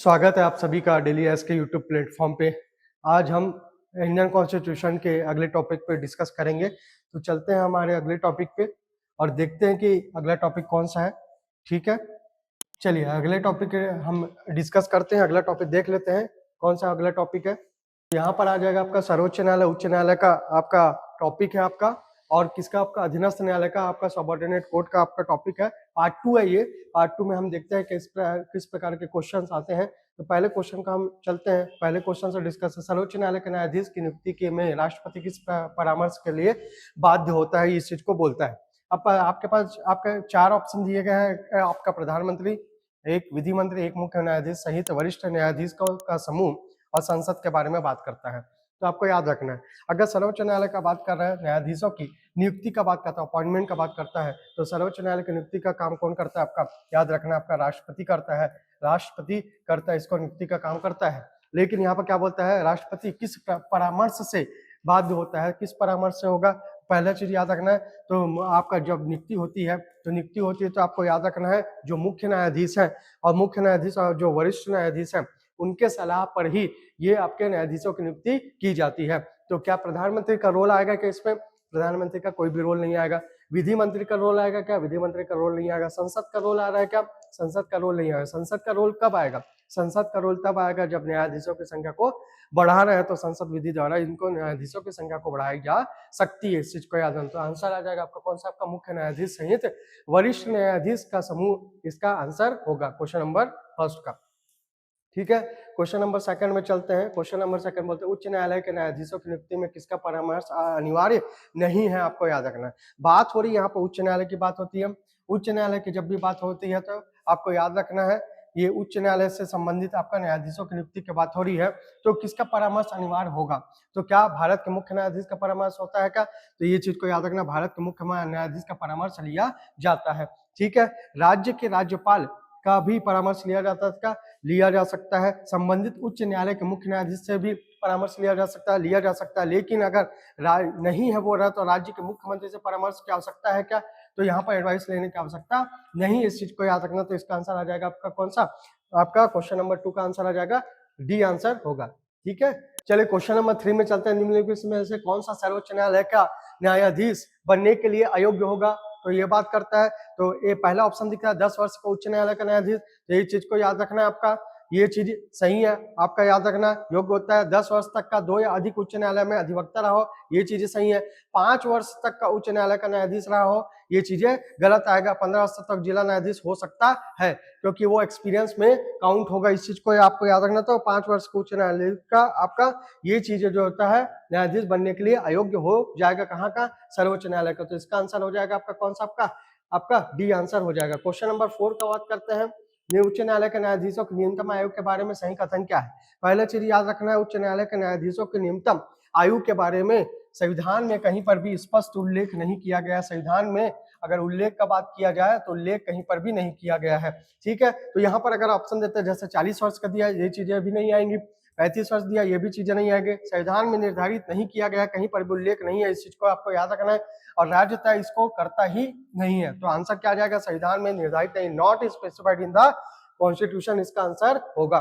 स्वागत है आप सभी का डेली एस के यूट्यूब प्लेटफॉर्म पे। आज हम इंडियन कॉन्स्टिट्यूशन के अगले टॉपिक पे डिस्कस करेंगे। तो चलते हैं हमारे अगले टॉपिक पे और देखते हैं कि अगला टॉपिक कौन सा है। ठीक है, चलिए अगले टॉपिक हम डिस्कस करते हैं। अगला टॉपिक देख लेते हैं कौन सा अगला टॉपिक है। यहाँ पर आ जाएगा आपका सर्वोच्च न्यायालय उच्च न्यायालय का आपका टॉपिक है आपका, और किसका आपका अधीनस्थ न्यायालय का आपका सबऑर्डिनेट कोर्ट का आपका टॉपिक है। पार्ट 2 है ये। पार्ट 2 में हम देखते हैं किस प्रकार के क्वेश्चंस आते हैं। तो पहले क्वेश्चन का हम चलते हैं, पहले क्वेश्चन से डिस्कस है। सर्वोच्च न्यायालय के न्यायाधीश की नियुक्ति के में राष्ट्रपति किस परामर्श के लिए बाध्य होता है, इस चीज को बोलता है। अब आपके पास आपके 4 ऑप्शन दिए गए हैं। आपका प्रधानमंत्री, एक विधि मंत्री, एक मुख्य न्यायाधीश सहित वरिष्ठ न्यायाधीश का समूह और संसद के बारे में बात करता है। तो आपको याद रखना है, अगर सर्वोच्च न्यायालय का बात कर रहा है, न्यायाधीशों की नियुक्ति का बात करता है, अपॉइंटमेंट का बात करता है, तो सर्वोच्च न्यायालय की नियुक्ति का काम कौन करता है? आपका याद रखना, आपका राष्ट्रपति करता है। राष्ट्रपति करता है, इसको नियुक्ति का काम करता है। लेकिन यहाँ पर क्या बोलता है, राष्ट्रपति किस परामर्श से बाध्य होता है, किस परामर्श से होगा, पहला चीज याद रखना है। तो आपका जब नियुक्ति होती है तो आपको याद रखना है जो मुख्य न्यायाधीश है और मुख्य न्यायाधीश और जो वरिष्ठ न्यायाधीश है उनके सलाह पर ही ये आपके न्यायाधीशों की नियुक्ति की जाती है। तो क्या प्रधानमंत्री का रोल आएगा क्या इसमें? प्रधानमंत्री का कोई भी रोल नहीं आएगा। विधि मंत्री का रोल आएगा क्या? विधि मंत्री का रोल नहीं आएगा। संसद का रोल आ रहा है क्या? संसद का रोल नहीं आएगा। संसद का रोल कब आएगा? संसद का रोल तब आएगा जब न्यायाधीशों की संख्या को बढ़ा रहे हैं, तो संसद विधि द्वारा इनको न्यायाधीशों की संख्या को बढ़ाई जा सकती है। इस चीज को याद रखना। तो आंसर आ जाएगा आपका कौन सा? आपका मुख्य न्यायाधीश सहित वरिष्ठ न्यायाधीश का समूह इसका आंसर होगा क्वेश्चन नंबर फर्स्ट का। ठीक है, क्वेश्चन नंबर सेकंड में चलते हैं। क्वेश्चन नंबर सेकंड बोलते हैं उच्च न्यायालय के न्यायाधीशों की नियुक्ति में किसका परामर्श अनिवार्य नहीं है? आपको याद रखना है, बात हो रही है यहाँ पर उच्च न्यायालय की बात होती है। उच्च न्यायालय की जब भी बात होती है तो आपको याद रखना है ये उच्च न्यायालय से संबंधित आपका न्यायाधीशों की नियुक्ति की बात हो रही है, तो किसका परामर्श अनिवार्य होगा? तो क्या भारत के मुख्य न्यायाधीश का परामर्श होता है क्या? तो ये चीज को याद रखना, भारत के मुख्य न्यायाधीश का परामर्श लिया जाता है। ठीक है, राज्य के राज्यपाल का भी परामर्श लिया जा सकता है। संबंधित उच्च न्यायालय के मुख्य न्यायाधीश से भी परामर्श लिया जा सकता है। लेकिन अगर नहीं है वो रहा तो राज्य के मुख्यमंत्री से परामर्श की आवश्यकता है क्या? तो यहाँ पर एडवाइस लेने की आवश्यकता नहीं, इस चीज को याद रखना। तो इसका आंसर आ जाएगा आपका कौन सा? आपका क्वेश्चन नंबर 2 का आंसर आ जाएगा डी आंसर होगा। ठीक है, चलिए क्वेश्चन नंबर 3 में चलते हैं। निम्नलिखित में से कौन सा सर्वोच्च न्यायालय का न्यायाधीश बनने के लिए अयोग्य होगा? तो ये बात करता है, तो ये पहला ऑप्शन दिख रहा है 10 वर्ष का उच्च न्यायालय का न्यायाधीश। तो ये चीज को याद रखना है आपका, ये चीज सही है आपका। याद रखना योग्य होता है 10 वर्ष तक का 2 या अधिक उच्च न्यायालय में अधिवक्ता रहा हो, ये चीजें सही है। 5 वर्ष तक का उच्च न्यायालय का न्यायाधीश रहा हो, ये चीजें गलत आएगा। 15 वर्ष तक जिला न्यायाधीश हो सकता है क्योंकि वो एक्सपीरियंस में काउंट होगा, इस चीज को आपको याद रखना। तो 5 वर्ष का उच्च न्यायालय का आपका ये चीजें जो होता है न्यायाधीश बनने के लिए अयोग्य हो जाएगा। कहाँ का? सर्वोच्च न्यायालय का। तो इसका आंसर हो जाएगा आपका कौन सा? आपका डी आंसर हो जाएगा। क्वेश्चन नंबर 4 का बात करते हैं। उच्च न्यायालय के न्यायाधीशों के न्यूनतम आयु के बारे में सही कथन क्या है? पहले चीज याद रखना है, उच्च न्यायालय के न्यायाधीशों के न्यूनतम आयु के बारे में संविधान में कहीं पर भी स्पष्ट उल्लेख नहीं किया गया। संविधान में अगर उल्लेख का बात किया जाए तो उल्लेख कहीं पर भी नहीं किया गया है। ठीक है, तो यहाँ पर अगर ऑप्शन देते हैं जैसे 40 वर्ष का दिया, ये चीजें भी नहीं आएंगी। 35 वर्ष दिया, ये भी चीजें नहीं आएंगे। संविधान में निर्धारित नहीं किया गया, कहीं पर भी उल्लेख नहीं है, इस चीज को आपको याद रखना है। और राज्य तय इसको करता ही नहीं है। तो आंसर क्या आ जाएगा? संविधान में निर्धारित नहीं, not specified in the constitution, इसका आंसर होगा।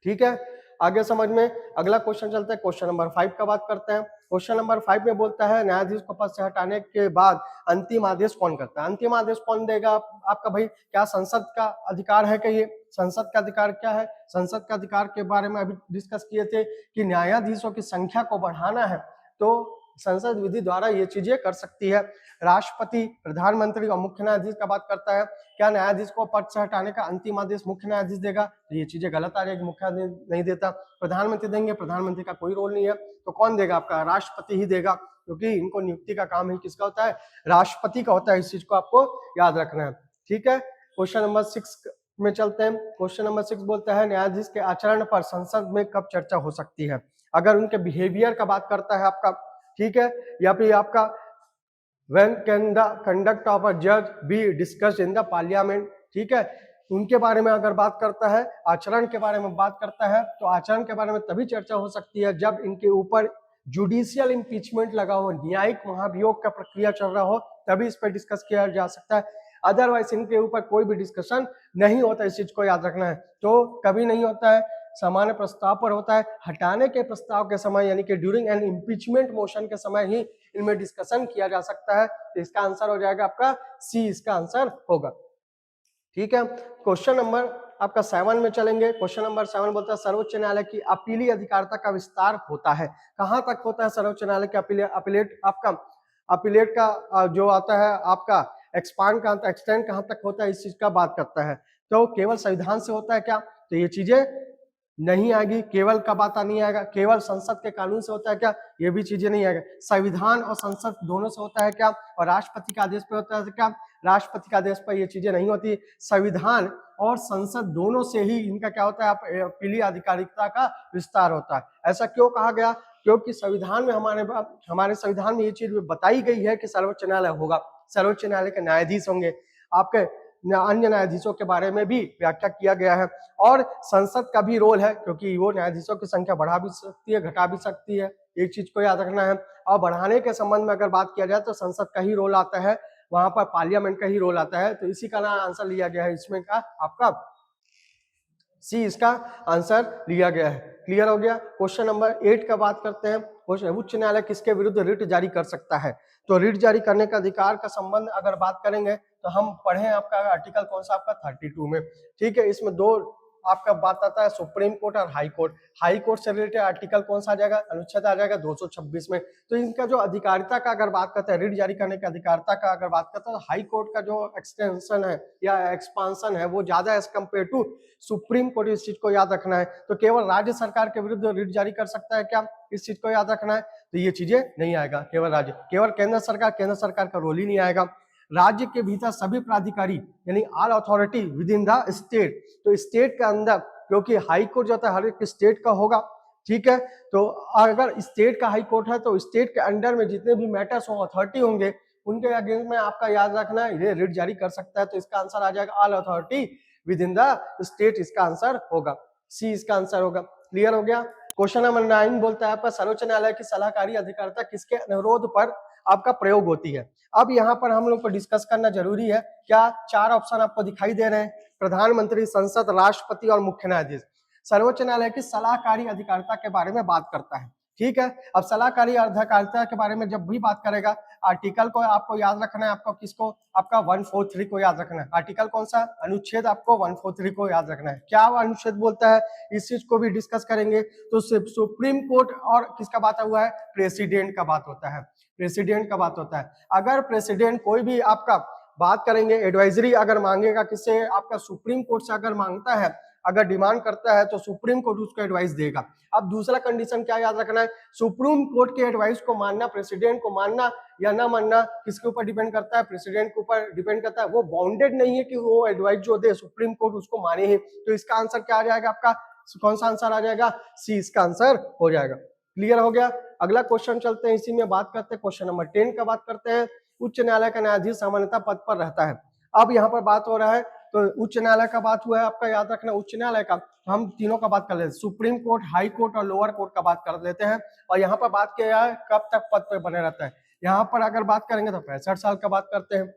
ठीक है, आगे समझ में। अगला क्वेश्चन चलते हैं, क्वेश्चन नंबर 5 का बात करते हैं। क्वेश्चन नंबर 5 में बोलता है न्यायाधीश को पद से हटाने के बाद अंतिम आदेश कौन करता है? अंतिम आदेश कौन देगा आपका भाई? क्या संसद का अधिकार है? क्या ये संसद का अधिकार क्या है? संसद का अधिकार के बारे में अभी डिस्कस किए थे कि न्यायाधीशों की संख्या को बढ़ाना है तो संसद विधि द्वारा ये चीजें कर सकती है। राष्ट्रपति, प्रधानमंत्री और मुख्य न्यायाधीश का बात करता है। क्या न्यायाधीश को पद से हटाने का अंतिम आदेश मुख्य न्यायाधीश देगा? तो ये चीजें गलत आ जाएगी, मुख्य न्यायाधीश नहीं देता, प्रधानमंत्री देंगे। प्रधानमंत्री का कोई रोल नहीं है, तो कौन देगा? आपका राष्ट्रपति ही देगा, क्योंकि इनको नियुक्ति का काम ही किसका होता है? राष्ट्रपति का होता है। इस चीज को आपको याद रखना है। ठीक है, क्वेश्चन नंबर 6 में चलते हैं। क्वेश्चन नंबर 6 बोलता है न्यायाधीश के आचरण पर संसद में कब चर्चा हो सकती है? अगर उनके बिहेवियर का बात करता है आपका, ठीक है, या फिर आपका when can the conduct of a judge be discussed in the parliament? ठीक है, उनके बारे में अगर बात करता है, आचरण के बारे में बात करता है, तो आचरण के बारे में तभी चर्चा हो सकती है जब इनके ऊपर जुडिशियल इम्पीचमेंट लगा हो, न्यायिक महाभियोग का प्रक्रिया चल रहा हो, तभी इस पर डिस्कस किया जा सकता है। अदरवाइज इनके ऊपर कोई भी डिस्कशन नहीं होता, इस चीज को याद रखना है। तो कभी नहीं होता है, सामान्य प्रस्ताव पर होता है, हटाने के प्रस्ताव के समय यानी कि ड्यूरिंग एन इम्पीचमेंट मोशन के समय ही इनमें डिस्कशन किया जा सकता है। तो इसका आंसर हो जाएगा आपका सी, इसका आंसर होगा। ठीक है, क्वेश्चन नंबर आपका 7 में चलेंगे। क्वेश्चन नंबर 7 बोलता है सर्वोच्च न्यायालय की अपीली अधिकारिता का विस्तार होता है। कहां तक होता है सर्वोच्च न्यायालय के अपीलेट आपका अपीलेट का जो आता है आपका एक्सपांड कहां तक, एक्सटेंड कहां तक होता है, इस चीज का बात करता है। तो केवल संविधान से होता है क्या, तो ये चीजें नहीं आएगी। केवल का बात नहीं आएगा। केवल संसद के कानून से होता है क्या, ये भी चीजें नहीं आएगा। संविधान और संसद दोनों से होता है क्या, और राष्ट्रपति का आदेश पे होता है क्या, राष्ट्रपति का आदेश पर ये चीजें नहीं होती। संविधान और संसद दोनों से ही इनका क्या होता है, अपीलीय अधिकारिता का विस्तार होता है। ऐसा क्यों कहा गया, क्योंकि संविधान में हमारे संविधान में ये चीज बताई गई है कि सर्वोच्च न्यायालय होगा, सर्वोच्च न्यायालय के न्यायाधीश होंगे। आपके अन्य न्यायाधीशों के बारे में भी व्याख्या किया गया है। और संसद का भी रोल है, क्योंकि वो न्यायाधीशों की संख्या बढ़ा भी सकती है, घटा भी सकती है, एक चीज को याद रखना है। और बढ़ाने के संबंध में अगर बात किया जाए तो संसद का ही रोल आता है, वहां पर पार्लियामेंट का ही रोल आता है। तो इसी का ना आंसर लिया गया है इसमें का आपका सी, इसका आंसर लिया गया है। क्लियर हो गया। क्वेश्चन नंबर 8 का बात करते हैं। उच्च न्यायालय किसके विरुद्ध रिट जारी कर सकता है, तो रिट जारी करने का अधिकार का संबंध अगर बात करेंगे तो हम पढ़े आपका आर्टिकल कौन सा, आपका 32 में। ठीक है, इसमें दो आपका बात आता है, सुप्रीम कोर्ट और हाई कोर्ट। हाई कोर्ट से रिलेटेड आर्टिकल कौन सा आ जाएगा, अनुच्छेद आ जाएगा 226 में। तो इनका जो अधिकारिता का अगर बात करते हैं, रिट जारी करने की अधिकारिता का अगर बात करते हैं, तो हाई कोर्ट का जो एक्सटेंशन है या एक्सपांशन है वो ज्यादा as compared to supreme court. इस चीज को याद रखना है। तो केवल राज्य सरकार के विरुद्ध रिट जारी कर सकता है क्या, इस चीज को याद रखना है। तो ये चीजें नहीं आएगा, केवल राज्य, केवल केंद्र सरकार का रोल ही नहीं आएगा। राज्य के भीतर सभी प्राधिकारी यानी all authority with in the state, तो स्टेट के अंदर, क्योंकि हाई कोर्ट जो है हर एक स्टेट का होगा। ठीक है, तो अगर स्टेट का हाई कोर्ट है तो स्टेट के अंडर में जितने भी मैटर्स हो, अथॉरिटी होंगे, उनके अगेंस्ट में आपका याद रखना है ये रिट जारी कर सकता है। तो इसका आंसर आ जाएगा all authority with in the state, इसका आंसर होगा सी, इसका आंसर होगा। क्लियर हो गया। क्वेश्चन नंबर 9 बोलता है आपका सर्वोच्च न्यायालय की सलाहकारी अधिकारिता किसके अनुरोध पर आपका प्रयोग होती है। अब यहाँ पर हम लोग को डिस्कस करना जरूरी है। क्या 4 ऑप्शन आपको दिखाई दे रहे हैं, प्रधानमंत्री, संसद, राष्ट्रपति और मुख्य न्यायाधीश। सर्वोच्च न्यायालय की सलाहकारी अधिकारिता के बारे में बात करता है। ठीक है, अब सलाहकारी अधिकारिता के बारे में जब भी बात करेगा, आर्टिकल को आपको याद रखना है, आपको किसको, आपका 143 को याद रखना है। आर्टिकल कौन सा, अनुच्छेद आपको 143 को याद रखना है। क्या अनुच्छेद बोलता है, इस चीज को भी डिस्कस करेंगे। तो सुप्रीम कोर्ट और किसका बात हुआ है, प्रेसिडेंट का बात होता है, प्रेसिडेंट का बात होता है। अगर प्रेसिडेंट कोई भी आपका बात करेंगे, एडवाइजरी अगर मांगेगा किससे, आपका सुप्रीम कोर्ट से अगर मांगता है, अगर डिमांड करता है तो सुप्रीम कोर्ट उसको एडवाइस देगा। अब दूसरा कंडीशन क्या याद रखना है, सुप्रीम कोर्ट के एडवाइस को मानना, प्रेसिडेंट को मानना या ना मानना किसके ऊपर डिपेंड करता है, प्रेसिडेंट के ऊपर डिपेंड करता है। वो बाउंडेड नहीं है कि वो एडवाइस जो दे सुप्रीम कोर्ट उसको माने ही। तो इसका आंसर क्या आ जाएगा आपका, कौन सा आंसर आ जाएगा, सी, इसका आंसर हो जाएगा। क्लियर हो गया। अगला क्वेश्चन चलते हैं, इसी में बात करते हैं क्वेश्चन नंबर 10 का बात करते हैं। उच्च न्यायालय का न्यायाधीश सामान्यतः पद पर रहता है। अब यहाँ पर बात हो रहा है, तो उच्च न्यायालय का बात हुआ है, आपका याद रखना उच्च न्यायालय का। हम तीनों का बात कर लेते हैं, सुप्रीम कोर्ट, हाई कोर्ट और लोअर कोर्ट का बात कर लेते हैं। और यहाँ पर बात किया है कब तक पद पर बने रहता है। यहाँ पर अगर बात करेंगे तो 65 साल का बात करते हैं,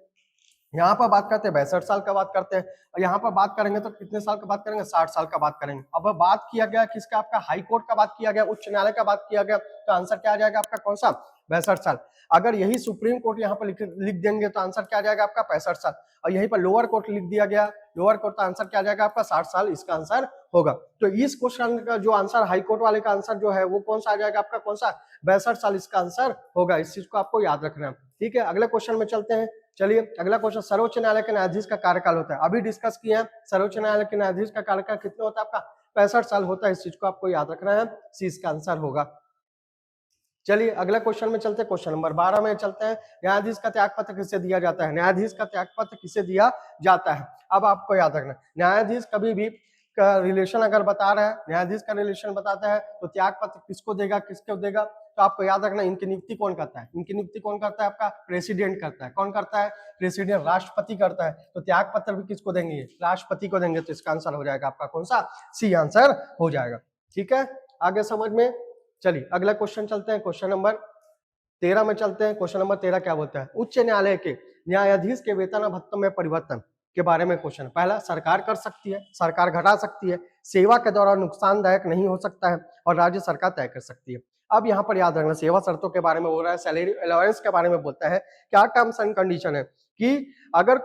यहाँ पर बात करते हैं 62 साल का बात करते हैं, और यहाँ पर बात करेंगे तो कितने साल का बात करेंगे, 60 साल का बात करेंगे। अब बात किया गया किसका, आपका हाई कोर्ट का बात किया गया, उच्च न्यायालय का बात किया गया, तो आंसर क्या आ जाएगा आपका, कौन सा, 62 साल। अगर यही सुप्रीम कोर्ट यहाँ पर लिख देंगे तो आंसर क्या आ जाएगा आपका, 65 साल। और यहीं पर लोअर कोर्ट लिख दिया गया, लोअर कोर्ट का आंसर क्या आ जाएगा आपका, 60 साल, इसका आंसर होगा। तो इस क्वेश्चन का जो आंसर हाई कोर्ट वाले का आंसर जो है वो कौन सा आ जाएगा आपका, कौन सा, 62 साल, इसका आंसर होगा। इस चीज को आपको याद रखना है। ठीक है, अगले क्वेश्चन में चलते हैं। चलिए अगला क्वेश्चन, सर्वोच्च न्यायालय के न्यायाधीश का कार्यकाल होता है। अभी डिस्कस किया है, सर्वोच्च न्यायालय के न्यायाधीश का कार्यकाल कितना होता है आपका, 65 साल होता है। इस चीज को आपको याद रखना है, सी, इसका आंसर होगा। चलिए अगला क्वेश्चन में चलते हैं, क्वेश्चन नंबर 12 में चलते हैं। न्यायाधीश का त्यागपत्र किसे दिया जाता है, न्यायाधीश का त्यागपत्र किसे दिया जाता है। अब आपको याद रखना, न्यायाधीश कभी भी का रिलेशन अगर बता रहा है, न्यायाधीश का रिलेशन बताता है, तो त्यागपत्र किसको देगा, किसको देगा। तो आपको याद रखना, इनकी नियुक्ति कौन करता है, इनकी नियुक्ति कौन करता है, आपका प्रेसिडेंट करता है। कौन करता है, प्रेसिडेंट, राष्ट्रपति करता है। तो त्याग पत्र भी किसको देंगे, राष्ट्रपति को देंगे। तो इसका आंसर हो जाएगा आपका कौन सा, सी, आंसर हो जाएगा। ठीक है, आगे समझ में। चलिए अगला क्वेश्चन चलते हैं, क्वेश्चन नंबर 13 में चलते हैं। क्वेश्चन नंबर 13 क्या बोलता है, उच्च न्यायालय के न्यायाधीश के वेतन और भत्तों में परिवर्तन के बारे में क्वेश्चन। पहला, सरकार कर सकती है, सरकार घटा सकती है, सेवा के दौरान नुकसानदायक नहीं हो सकता है और राज्य सरकार तय कर सकती है। अब यहाँ पर याद रखना, सेवा शर्तों के बारे में बोल रहा है, सैलरी अलाउंस के बारे में बोलता है। क्या टर्म्स एंड कंडीशन है कि अगर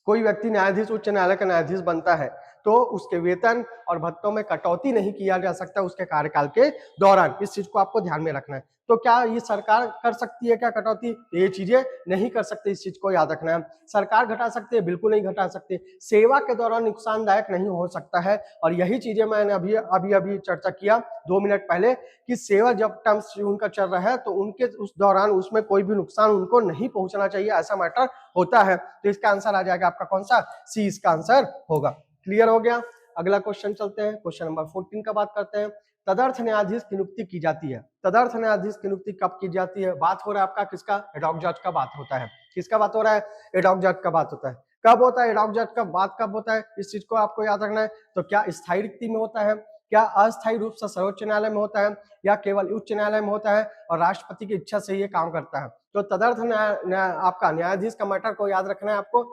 कोई व्यक्ति न्यायाधीश, उच्च न्यायालय का न्यायाधीश बनता है तो उसके वेतन और भत्तों में कटौती नहीं किया जा सकता उसके कार्यकाल के दौरान। इस चीज को आपको ध्यान में रखना है। तो क्या ये सरकार कर सकती है क्या कटौती? ये चीजें नहीं कर सकती, इस चीज को याद रखना है। सरकार घटा सकती है? बिल्कुल नहीं घटा सकती। सेवा के दौरान नुकसानदायक नहीं हो सकता है, और यही चीजें मैंने अभी चर्चा किया 2 मिनट पहले कि सेवा जब टर्म्स उनका चल रहा है तो उनके उस दौरान उसमें कोई भी नुकसान उनको नहीं पहुंचना चाहिए, ऐसा मैटर होता है। तो इसका आंसर आ जाएगा आपका कौन सा? सी इसका आंसर होगा। क्लियर हो गया? अगला क्वेश्चन चलते हैं, क्वेश्चन नंबर 14 का बात करते हैं। तदर्थ न्यायाधीश की नियुक्ति की जाती है। तदर्थ न्यायाधीश की नियुक्ति कब की जाती है? बात हो रहा है आपका किसका? एडॉक जज का बात होता है। किसका बात हो रहा है? एडॉक जज का बात होता है। कब होता है एडॉक जज का बात, कब होता है? इस चीज को आपको याद रखना है। तो क्या स्थायी रिक्ति में होता है, क्या अस्थायी रूप से सर्वोच्च न्यायालय में होता है, या केवल उच्च न्यायालय में होता है और राष्ट्रपति की इच्छा से ये काम करता है? तो तदर्थ आपका न्यायाधीश का मैटर को याद रखना है आपको।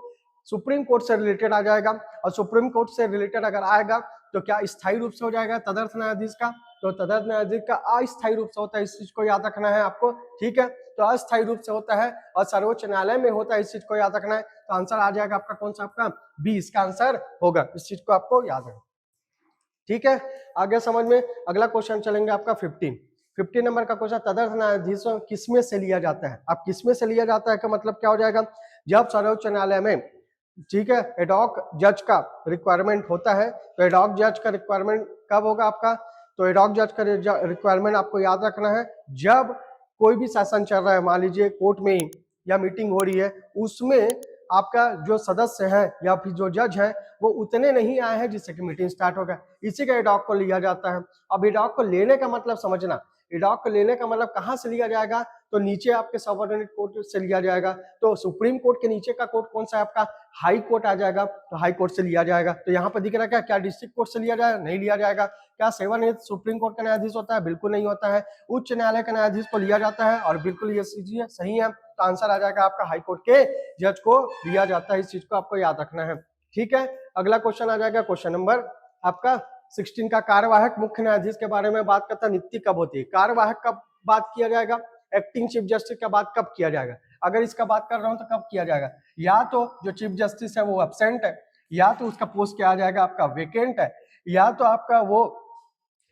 सुप्रीम कोर्ट से रिलेटेड आ जाएगा, और सुप्रीम कोर्ट से रिलेटेड अगर आएगा तो क्या स्थायी रूप से हो जाएगा तदर्थ न्यायाधीश का? तो तदर्थ न्यायाधीश का अस्थायी रूप से होता है, इस चीज को याद रखना है आपको। ठीक है, तो अस्थायी रूप से होता है और सर्वोच्च न्यायालय में होता है, इस चीज को याद रखना है। तो आंसर आ जाएगा आपका कौन सा? आपका बी इसका आंसर होगा। इस चीज को आपको याद रखना। ठीक है, आगे समझ में। अगला क्वेश्चन चलेंगे आपका 15 नंबर का क्वेश्चन। तदर्थ न्यायाधीशों किसमें से लिया जाता है? अब किसमें से लिया जाता है का मतलब क्या हो जाएगा? जब सर्वोच्च न्यायालय में, ठीक है, एडॉक जज का रिक्वायरमेंट होता है, तो एडॉक जज का रिक्वायरमेंट कब होगा आपका? तो एडॉक जज का रिक्वायरमेंट आपको याद रखना है जब कोई भी सेशन चल रहा है, मान लीजिए कोर्ट में या मीटिंग हो रही है, उसमें आपका जो सदस्य है या फिर जो जज है वो उतने नहीं आए हैं जिससे कि मीटिंग स्टार्ट होगा, इसी का एडॉक को लिया जाता है। अब एडॉक को लेने का मतलब समझना, एडॉक को लेने का मतलब कहाँ से लिया जाएगा? तो नीचे आपके सबऑर्डिनेट कोर्ट से लिया जाएगा। तो सुप्रीम कोर्ट के नीचे का कोर्ट कौन सा है आपका? हाई कोर्ट आ जाएगा, तो हाई कोर्ट से लिया जाएगा। तो यहाँ पर दिख रहा है क्या डिस्ट्रिक्ट कोर्ट से लिया जाएगा? नहीं लिया जाएगा। क्या सेवानिवृत्त सुप्रीम कोर्ट का न्यायाधीश होता है? बिल्कुल नहीं होता है। उच्च न्यायालय का न्यायाधीश को लिया जाता है, और बिल्कुल ये चीज सही है। तो आंसर आ जाएगा आपका हाई कोर्ट के जज को लिया जाता है, इस चीज को आपको याद रखना है। ठीक है, अगला क्वेश्चन आ जाएगा क्वेश्चन नंबर आपका 16 का। कार्यवाहक मुख्य न्यायाधीश के बारे में बात करता है, नियुक्ति कब होती है? कार्यवाहक कब बात किया जाएगा? एक्टिंग चीफ जस्टिस का बात कब किया जाएगा? अगर इसका बात कर रहा हूं तो कब किया जाएगा? या तो जो चीफ जस्टिस है वो एब्सेंट है, या तो उसका पोस्ट क्या आ जाएगा आपका? वेकेंट है, या तो आपका वो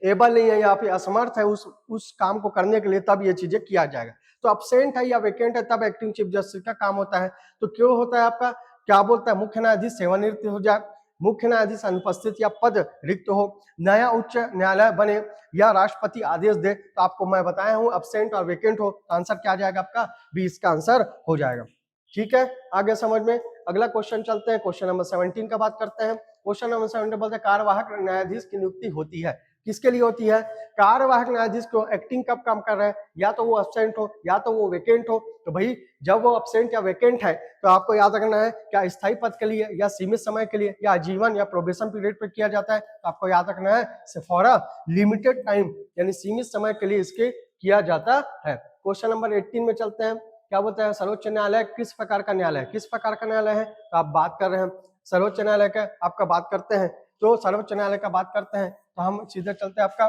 एबल नहीं है या फिर असमर्थ है उस काम को करने के लिए, तब ये चीजें किया जाएगा। तो एब्सेंट है या वेकेंट है तब एक्टिंग चीफ जस्टिस का काम होता है। तो क्यों होता है आपका? क्या बोलता है? मुख्य न्यायाधीश सेवानिवृत्त हो जाए, मुख्य न्यायाधीश अनुपस्थित या पद रिक्त हो, नया उच्च न्यायालय बने, या राष्ट्रपति आदेश दे। तो आपको मैं बताया हूं एब्सेंट और वेकेंट हो, तो आंसर क्या आ जाएगा आपका? बी इसका आंसर हो जाएगा। ठीक है, आगे समझ में। अगला क्वेश्चन चलते हैं, क्वेश्चन नंबर 17 का बात करते हैं। क्वेश्चन नंबर 17 बोलते हैं कार्यवाहक न्यायाधीश की नियुक्ति होती है। किसके लिए होती है? कार्यवाहक न्यायाधीश को एक्टिंग कब काम कर रहा है, या तो वो एब्सेंट हो या तो वो वेकेंट हो। तो भाई जब वो एब्सेंट या वेकेंट है तो आपको याद रखना है क्या स्थायी पद के लिए, या सीमित समय के लिए, या आजीवन या प्रोबेशन पीरियड पे किया जाता है? तो आपको याद रखना है फॉर अ लिमिटेड टाइम, यानी सीमित समय के लिए इसके किया जाता है। क्वेश्चन नंबर 18 में चलते हैं। क्या बोलता है? सर्वोच्च न्यायालय किस प्रकार का न्यायालय है? किस प्रकार का न्यायालय है? तो आप बात कर रहे हैं सर्वोच्च न्यायालय का, आपका बात करते हैं तो सर्वोच्च न्यायालय का बात करते हैं तो हम सीधे चलते हैं आपका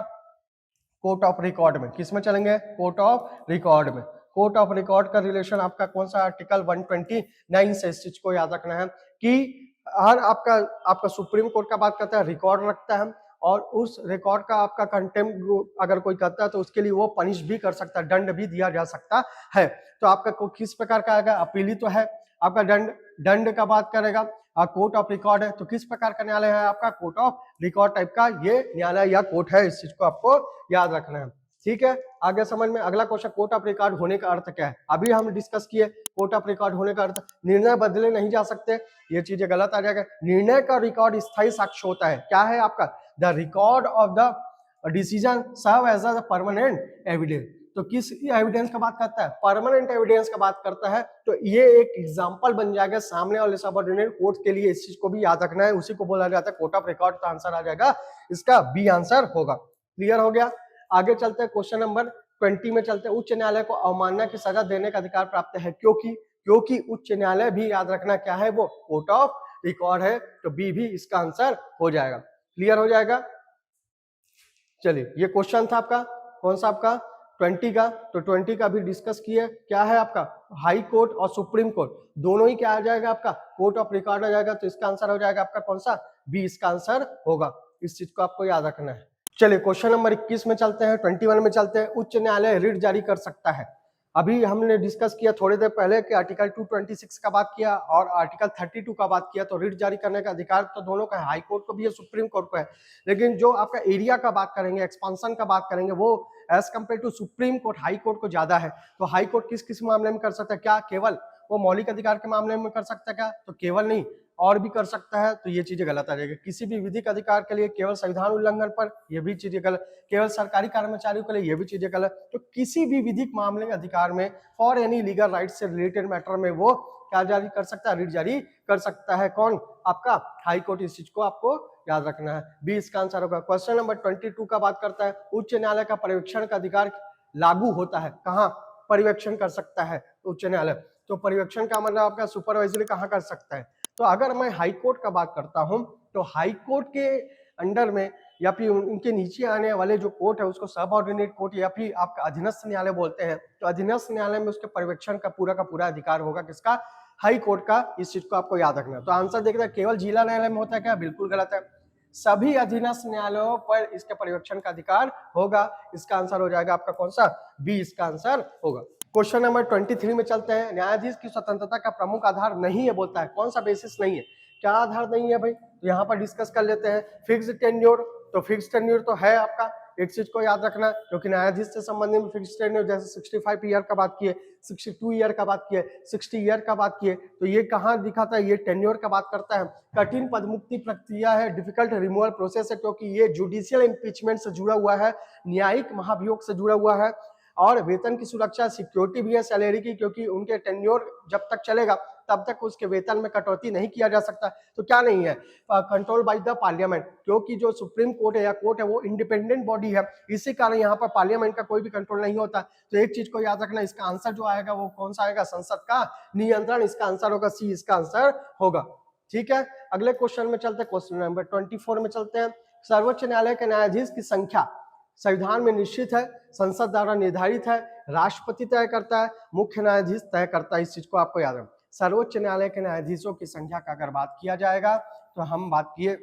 कोर्ट ऑफ रिकॉर्ड में। किस में चलेंगे? कोर्ट ऑफ रिकॉर्ड में। कोर्ट ऑफ रिकॉर्ड का रिलेशन आपका कौन सा? आर्टिकल 129 से। इस चीज को याद रखना है कि हर आपका सुप्रीम कोर्ट का बात करता है, रिकॉर्ड रखता है, और उस रिकॉर्ड का आपका कंटेम्प्ट अगर कोई करता है तो उसके लिए वो पनिश भी कर सकता है, दंड भी दिया जा सकता है। तो आपका किस प्रकार का आएगा? अपीली तो है आपका, दंड का बात करेगा। कोर्ट ऑफ रिकॉर्ड है तो किस प्रकार का न्यायालय है आपका? कोर्ट ऑफ रिकॉर्ड टाइप का ये न्यायालय या कोर्ट है, इस चीज को आपको याद रखना है। ठीक है, आगे समझ में। अगला क्वेश्चन, कोर्ट ऑफ रिकॉर्ड होने का अर्थ क्या है? अभी हम डिस्कस किए कोर्ट ऑफ रिकॉर्ड होने का अर्थ निर्णय बदले नहीं जा सकते, ये चीजें गलत आ जाएगा। निर्णय का रिकॉर्ड स्थायी साक्ष्य होता है। क्या है आपका? The record of the decision serve as a permanent evidence. तो किस एविडेंस का बात करता है? परमानेंट एविडेंस का बात करता है। तो ये एक एग्जांपल बन जाएगा सामने वाले सबऑर्डिनेट कोर्ट के लिए, इस चीज को भी याद रखना है, उसी को बोला जाता है कोर्ट ऑफ रिकॉर्ड। तो आंसर आ जाएगा इसका बी आंसर होगा। क्लियर हो गया? आगे चलते हैं क्वेश्चन नंबर 20 में चलते हैं। उच्च न्यायालय को अवमानना की सजा देने का अधिकार प्राप्त है क्योंकि क्योंकि उच्च न्यायालय भी याद रखना क्या है, वो कोर्ट ऑफ रिकॉर्ड है, तो बी भी इसका आंसर हो जाएगा। क्लियर हो जाएगा। चलिए ये क्वेश्चन था आपका, कौन सा आपका 20 का, तो 20 का भी डिस्कस किए। क्या है आपका, हाई कोर्ट और सुप्रीम कोर्ट दोनों ही क्या आ जाएगा आपका, कोर्ट ऑफ रिकॉर्ड हो जाएगा, तो इसका आंसर हो जाएगा आपका कौन सा, बी इसका आंसर होगा। इस चीज को आपको याद रखना है। चलिए क्वेश्चन नंबर 21 में चलते हैं, 21 में चलते हैं। उच्च न्यायालय रिट जारी कर सकता है। अभी हमने डिस्कस किया थोड़ी देर पहले कि आर्टिकल 226 का बात किया और आर्टिकल 32 का बात किया, तो रिट जारी करने का अधिकार तो दोनों का है, हाई कोर्ट को भी है, सुप्रीम कोर्ट को है। लेकिन जो आपका एरिया का बात करेंगे, एक्सपांशन का बात करेंगे, वो as compared to supreme court, high court को ज्यादा है। तो हाई कोर्ट किस किस मामले में कर सकता है, क्या केवल वो मौलिक अधिकार के मामले में कर सकता है क्या, तो केवल नहीं और भी कर सकता है, तो ये चीजें गलत आ जाएगी। किसी भी विधिक अधिकार के लिए केवल संविधान उल्लंघन पर, ये भी चीजें गलत। केवल सरकारी कर्मचारियों के लिए, ये भी चीजें गलत। तो किसी भी विधिक मामले अधिकार में फॉर एनी लीगल राइट से रिलेटेड मैटर में वो क्या जारी कर सकता है, रिट जारी कर सकता है। कौन, आपका हाई कोर्ट। इस चीज को आपको याद रखना है, बी इसका आंसर होगा। क्वेश्चन नंबर 22 का बात करता है, उच्च न्यायालय का पर्यवेक्षण का अधिकार लागू होता है कहाँ, पर्यवेक्षण कर सकता है उच्च न्यायालय। तो पर्यवेक्षण का मतलब आपका सुपरवाइजरी कहाँ कर सकता है, तो अगर मैं हाई कोर्ट का बात करता हूं, तो हाई कोर्ट के अंडर में या फिर उनके नीचे आने वाले जो कोर्ट है उसको सबऑर्डिनेट कोर्ट या फिर आपका अधीनस्थ न्यायालय बोलते हैं। तो अधीनस्थ न्यायालय में उसके पर्यवेक्षण का पूरा अधिकार होगा किसका, हाई कोर्ट का। इस चीज को आपको याद रखना है। तो आंसर देखते हैं, केवल जिला न्यायालय में होता है क्या, बिल्कुल गलत है। सभी अधीनस्थ न्यायालयों पर इसके पर्यवेक्षण का अधिकार होगा। इसका आंसर हो जाएगा आपका कौन सा, बी इसका आंसर होगा। क्वेश्चन नंबर 23 में चलते हैं। न्यायाधीश की स्वतंत्रता का प्रमुख आधार नहीं है बोलता है, कौन सा बेसिस नहीं है, क्या आधार नहीं है भाई, तो यहाँ पर डिस्कस कर लेते हैं। फिक्स टेन्योर, तो फिक्स टेन्योर तो है आपका, एक चीज को याद रखना, क्योंकि न्यायाधीश से संबंधित में फिक्स टेन्योर जैसे 65 ईयर का बात किए, 62 ईयर का बात किए, 60 ईयर का बात किए, तो ये कहाँ दिखाता है, ये टेन्योर का बात करता है। कठिन पदमुक्ति प्रक्रिया है, डिफिकल्ट रिमूवल प्रोसेस है, क्योंकि ये जुडिशियल इम्पीचमेंट से जुड़ा हुआ है, न्यायिक महाभियोग से जुड़ा हुआ है। और वेतन की सुरक्षा, सिक्योरिटी भी है सैलरी की, क्योंकि उनके टेन्योर जब तक चलेगा तब तक उसके वेतन में कटौती नहीं किया जा सकता। तो क्या नहीं है, कंट्रोल बाय द पार्लियामेंट, क्योंकि जो सुप्रीम कोर्ट है या कोर्ट है वो इंडिपेंडेंट बॉडी है, इसी कारण यहाँ पर पार्लियामेंट का कोई भी कंट्रोल नहीं होता। तो एक चीज को याद रखना, इसका आंसर जो आएगा वो कौन सा आएगा, संसद का नियंत्रण, इसका आंसर होगा सी, इसका आंसर होगा। ठीक है, अगले क्वेश्चन में चलते हैं, क्वेश्चन नंबर 24 में चलते हैं। सर्वोच्च न्यायालय के न्यायाधीश की संख्या संविधान में निश्चित है, संसद द्वारा निर्धारित है, राष्ट्रपति तय करता है, मुख्य न्यायाधीश तय करता है। इस चीज को आपको याद रखना। सर्वोच्च न्यायालय के न्यायाधीशों की संख्या का अगर बात किया जाएगा, तो हम बात किए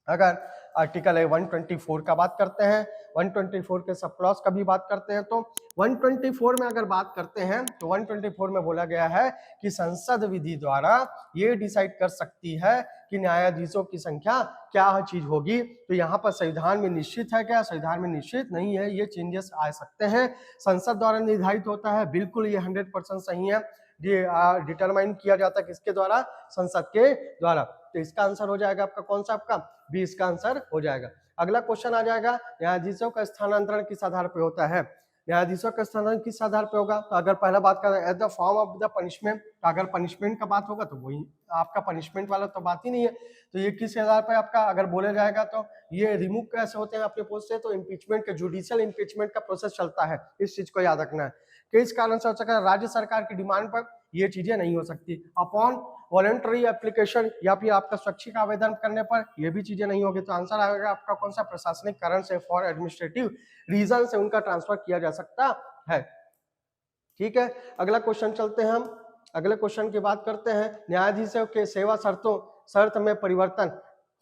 अगर आर्टिकल 124 का बात करते हैं, 124 के सब क्लॉज का भी बात करते हैं, तो 124 में अगर बात करते हैं तो 124 में बोला गया है कि संसद विधि द्वारा ये डिसाइड कर सकती है कि न्यायाधीशों की संख्या क्या चीज होगी। तो यहाँ पर संविधान में निश्चित है क्या, संविधान में निश्चित नहीं है, ये चेंजेस आ सकते हैं। संसद द्वारा निर्धारित होता है, बिल्कुल ये 100% सही है। डिटरमाइन किया जाता है किसके द्वारा, संसद के द्वारा। तो इसका आंसर हो जाएगा आपका कौन सा, आपका बी इसका आंसर हो जाएगा। अगला क्वेश्चन आ जाएगा, न्यायाधीशों का स्थानांतरण किस आधार पे होता है, न्यायाधीशों का स्थानांतरण किस आधार पे होगा। तो अगर पहला बात करें as the form of the punishment, तो अगर पनिशमेंट का बात होगा तो वही आपका पनिशमेंट वाला तो बात ही नहीं है। तो ये किस आधार पे आपका अगर बोला जाएगा, तो ये रिमूव कैसे होते हैं अपने पोस्ट से, तो इम्पीचमेंट के, जुडिशियल इम्पीचमेंट का प्रोसेस चलता है। इस चीज को याद रखना है। किस कारण से हो सकता है, राज्य सरकार की डिमांड पर ये चीजें नहीं हो सकती। अपॉन वॉलंटरी एप्लीकेशन या फिर आपका स्वैच्छिक आवेदन करने पर ये भी चीजें नहीं होगी। तो आंसर आएगा आपका कौन सा, प्रशासनिक कारण से, फॉर एडमिनिस्ट्रेटिव रीजन से उनका ट्रांसफर किया जा सकता है। ठीक है, अगला क्वेश्चन चलते हैं हम। अगले क्वेश्चन की बात करते हैं, न्यायाधीशों के सेवा शर्त में परिवर्तन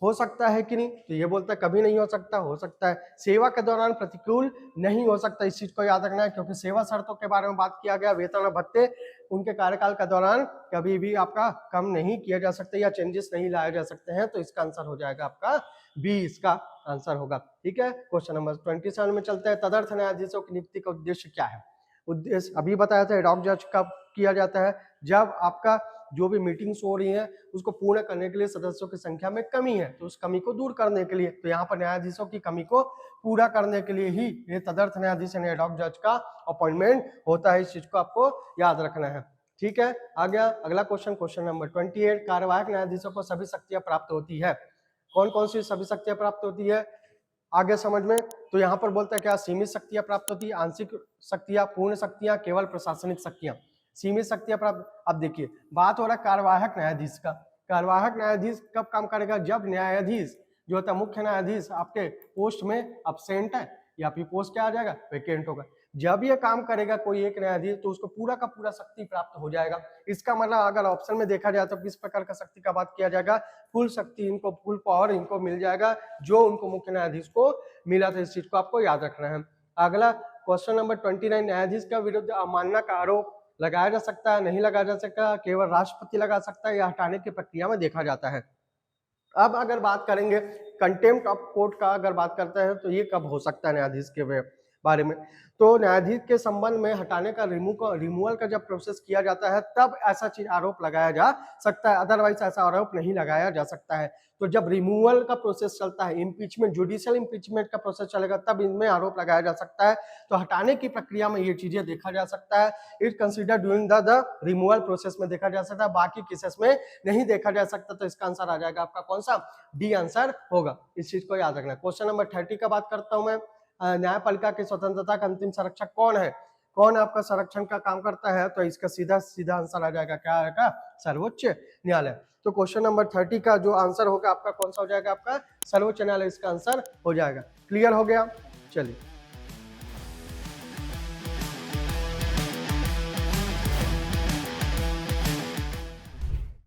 हो सकता है कि नहीं, तो ये बोलता है कभी नहीं हो सकता, हो सकता है। सेवा के दौरान प्रतिकूल नहीं हो सकता, इस चीज को याद रखना है, क्योंकि सेवा शर्तों के बारे में बात किया गया, वेतन और भत्ते उनके कार्यकाल के दौरान कभी भी आपका कम नहीं किया जा सकता या चेंजेस नहीं लाए जा सकते हैं। तो इसका आंसर हो जाएगा आपका बी, इसका आंसर होगा। ठीक है, क्वेश्चन नंबर 27 में चलते हैं। तदर्थ न्यायाधीशों की नियुक्ति का उद्देश्य क्या है, उद्देश्य अभी बताया था, एडॉक जज कब किया जाता है, जब आपका जो भी मीटिंग्स हो रही हैं उसको पूर्ण करने के लिए सदस्यों की संख्या में कमी है, तो उस कमी को दूर करने के लिए। तो यहाँ पर न्यायाधीशों की कमी को पूरा करने के लिए ही ये तदर्थ न्यायाधीश यानी एडॉक जज का अपॉइंटमेंट होता है। इस चीज को आपको याद रखना है। ठीक है, आ गया अगला क्वेश्चन, क्वेश्चन नंबर 28। कार्यवाहक न्यायाधीशों को सभी शक्तियां प्राप्त होती है, कौन कौन सी सभी शक्तियां प्राप्त होती है, आगे समझ में। तो यहाँ पर बोलता है क्या, सीमित शक्तियां प्राप्त होती है, आंशिक शक्तियां, पूर्ण शक्तियां, केवल प्रशासनिक शक्तियां। सीमित शक्तियां प्राप्त। अब देखिए बात हो रहा है कार्यवाहक न्यायाधीश का। कार्यवाहक न्यायाधीश कब काम करेगा? जब न्यायाधीश जो होता है मुख्य न्यायाधीश आपके पोस्ट में अब्सेंट है या फिर पोस्ट क्या आ जाएगा? वैकेंट होगा। जब ये काम करेगा कोई एक न्यायाधीश तो उसको पूरा का पूरा शक्ति प्राप्त हो जाएगा। इसका मतलब अगर ऑप्शन में देखा जाए तो किस प्रकार का शक्ति का बात किया जाएगा? फुल शक्ति इनको, फुल पावर इनको मिल जाएगा जो उनको मुख्य न्यायाधीश को मिला था। इस चीज को आपको याद रखना है। अगला क्वेश्चन नंबर 29, न्यायाधीश का विरुद्ध अवमानना का आरोप लगाया जा सकता है, नहीं लगाया जा सकता, केवल राष्ट्रपति लगा सकता है या हटाने की प्रक्रिया में देखा जाता है। अब अगर बात करेंगे कंटेम्प्ट ऑफ कोर्ट का, अगर बात करते हैं तो ये कब हो सकता है न्यायाधीश के बारे में? तो न्यायाधीश के संबंध में हटाने का रिमूवल का जब प्रोसेस किया जाता है तब ऐसा चीज आरोप लगाया जा सकता है, अदरवाइज ऐसा आरोप नहीं लगाया जा सकता है। तो जब रिमूवल का प्रोसेस चलता है, इम्पीचमेंट, जुडिशियल इम्पीचमेंट का प्रोसेस चलेगा तब इनमें आरोप लगाया जा सकता है। तो हटाने की प्रक्रिया में ये चीजें देखा जा सकता है। It consider during the removal process में देखा जा सकता है, बाकी केसेस में नहीं देखा जा सकता। तो इसका आंसर आ जाएगा आपका कौन सा? डी आंसर होगा। इस चीज को याद रखना। क्वेश्चन नंबर 30 का बात करता हूं मैं। न्यायपालिका की स्वतंत्रता का अंतिम संरक्षक कौन है? कौन आपका संरक्षण का काम करता है? तो इसका सीधा सीधा आंसर आ जाएगा, क्या आएगा? सर्वोच्च न्यायालय। तो क्वेश्चन नंबर 30 का जो आंसर होगा आपका कौन सा हो जाएगा? आपका सर्वोच्च न्यायालय इसका आंसर हो जाएगा। क्लियर हो गया? चलिए